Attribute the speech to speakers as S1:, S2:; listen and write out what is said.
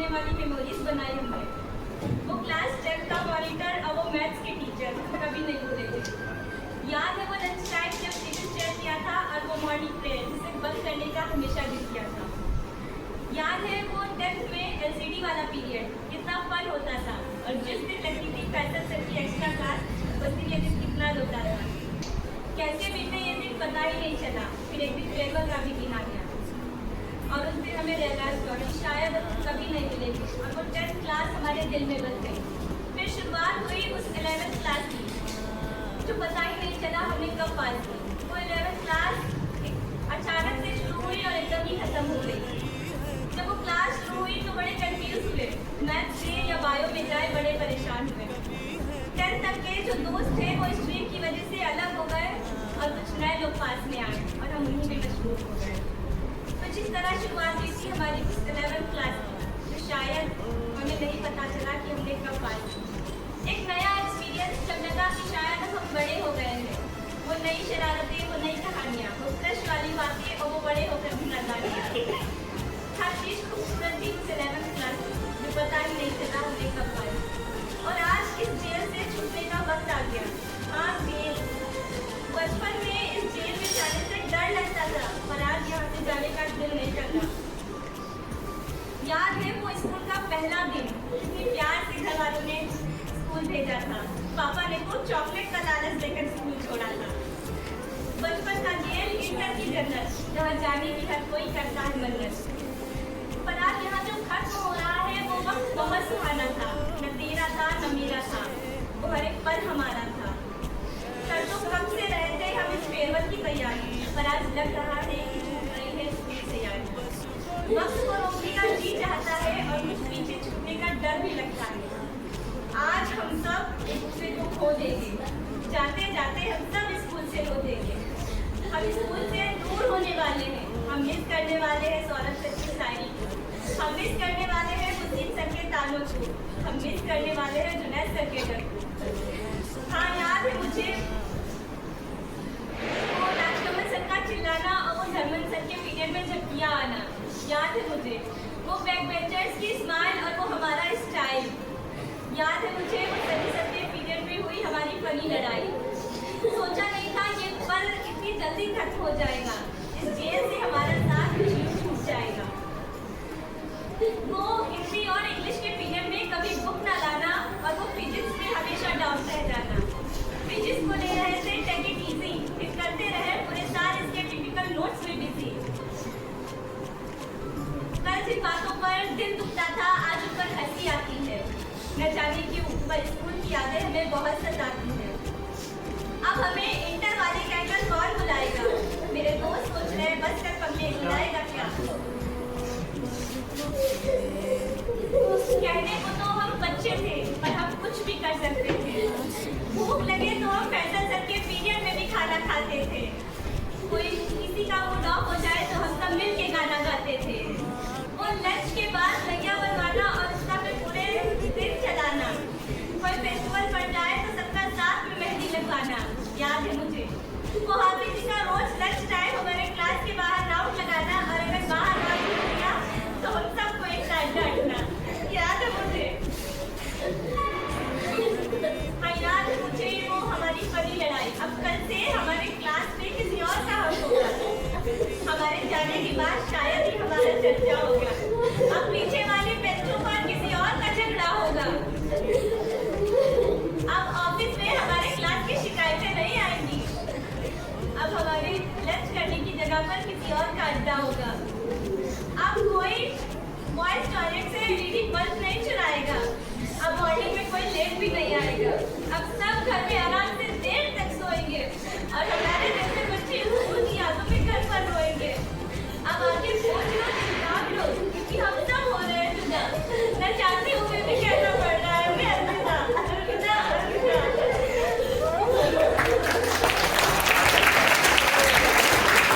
S1: रहने वाली मेमोरीज बनाई हमने। वो क्लास 10 का मॉनिटर और वो मैथ्स के टीचर कभी नहीं भूलेंगे। याद है वो लंच टाइम जब टीचर चेयर किया था और वो मॉर्निंग प्रेयर जिसे बंद करने का हमेशा दिल किया था। याद है वो 10th में LCD वाला पीरियड कितना फन होता था और जिस दिन लगती थी फैसल सर की एक्स्ट्रा क्लास उस दिन ये दिन कितना रोता था। कैसे बीते ये दिन पता ही नहीं चला। फिर एक दिन फेयरवेल का भी दिन आ गया और उस दिन हमें रियलाइज हुआ कि शायद कभी नहीं मिलेगी और वो 10th क्लास हमारे दिल में बस गई। फिर शुरुआत हुई उस 11th क्लास की जो पता ही नहीं चला हमने कब पास की। वो 11th क्लास अचानक से शुरू हुई और एकदम ही खत्म हो गई। जब वो क्लास शुरू हुई तो बड़े कंफ्यूज हुए, मैथ्स से या बायो में जाए बड़े परेशान हुए। 10th तक के जो दोस्त थे वो स्ट्रीम की वजह से अलग हो गए और कुछ नए लोग पास में आए और हम उन्हीं में मशहूर हो गए। तो जिस तरह शुरुआत हुई थी हमारी 11th क्लास की तो शायद हमें नहीं पता चला कि हमने कब पास की। एक नया एक्सपीरियंस जब लगा कि शायद हम बड़े हो गए हैं। वो नई शरारतें, वो नई कहानियाँ, वो क्रश वाली बातें और वो बड़े होकर भी नज़ारियाँ। हर चीज़ खूबसूरत थी उस 11th क्लास में जो पता ही नहीं चला हमने कब पाई। और आज इस जेल से छूटने का वक्त आ गया। हाँ, जेल। बचपन में इस जेल में जाने से डर लगता था पर आज यहाँ से जाने का दिल नहीं करता। याद है वो स्कूल का पहला दिन, कितनी प्यार से घर वालों ने स्कूल भेजा था। पापा ने वो चॉकलेट का लालच देकर स्कूल छोड़ा था। बचपन का जेल, इंटर की जन्नत जहाँ जाने की हर कोई करता है मन्नत। पर आज यहाँ जो खत्म हो रहा है वो वक्त बहुत सुहाना था। न तेरा था न मेरा था, वो हर एक पल हमारा था। सर तो कब से रहे थे हम इस फेयरवेल की तैयारी, पर आज लग रहा है कि छूट रही है स्कूल से याद। वक्त को रोकने का जी चाहता है और कुछ पीछे छूटने का डर भी लगता है। आज हम सब एक दूसरे को खो देंगे, जाते जाते हम सब स्कूल से रो देंगे। हम स्कूल से दूर होने वाले हैं। हम मिस करने वाले हैं सौरभ सर की शायरी को, हम मिस करने वाले हैं मुसीम सर के तालों को, हम मिस करने वाले हैं जुनैद सर के डर को। हाँ, याद है मुझे वो राजकमल सर का चिल्लाना और वो धर्मन सर के पीरियड में झपकियाँ आना। याद है मुझे वो बैक बेंचर्स की स्माइल और वो हमारा स्टाइल। याद है मुझे वो सभी सर के पीरियड में हुई हमारी फनी लड़ाई। सोचा नहीं था ये पल इतनी जल्दी खत्म हो जाएगा। इस जेल से हमारा साथ छूट जाएगा। वो हिंदी और इंग्लिश के पीरियड में कभी बुक ना लाना और वो फिजिक्स में हमेशा डाउन रह जाना। फिजिक्स को ले रहे थे टेक इट इजी, फिर करते रहे पूरे साल इसके टिपिकल नोट्स में बिजी। कल जिन बातों पर दिल दुखता था आज उन पर हंसी आती है। न जाने क्यों पर स्कूल की यादें हमें बहुत सताती है। अब हमें इंटर वाले कहकर कौन बुलाएगा? मेरे दोस्त सोच रहे हैं बस कर पगले बुलाएगा क्या? कहने को तो हम बच्चे थे पर हम कुछ भी कर सकते थे। भूख लगे तो हम फैसल सर के पीरियड में भी खाना खाते थे। कोई किसी का मूड ऑफ हो जाए तो हम सब मिल के गाना गाते थे। वो लंच के बाद नैया बनवाना और उसका फिर पूरे दिन चलाना। कोई फेस्टिवल पड़ जाए तो सबका साथ में मेहंदी लगवाना। याद है मुझे वो हाफिज जी का रोज लंच टाइम हमारे क्लास के बाहर राउंड लगाना और अगर बाहर राउंड हो गया तो हम सबको एक साथ डांटना। याद है मुझे। हाँ, याद है मुझे वो हमारी बड़ी लड़ाई। अब कल से हमारे क्लास में किसी और का हक होगा। हमारे जाने के बाद शायद ही हमारा चर्चा होगा। अब पीछे वाले बेंचों पर किसी और का झगड़ा होगा। अब ऑफिस में हमारे क्लास की शिकायतें नहीं आएंगी। अब हमारे लंच करने की जगह पर किसी और का अड्डा होगा। अब कोई बॉयज टॉयलेट से रीडिंग बल्ब नहीं चलाएगा। अब मॉर्निंग में कोई लेट भी नहीं आएगा। अब सब घर में आराम से देर तक सोएंगे और हमारे जैसे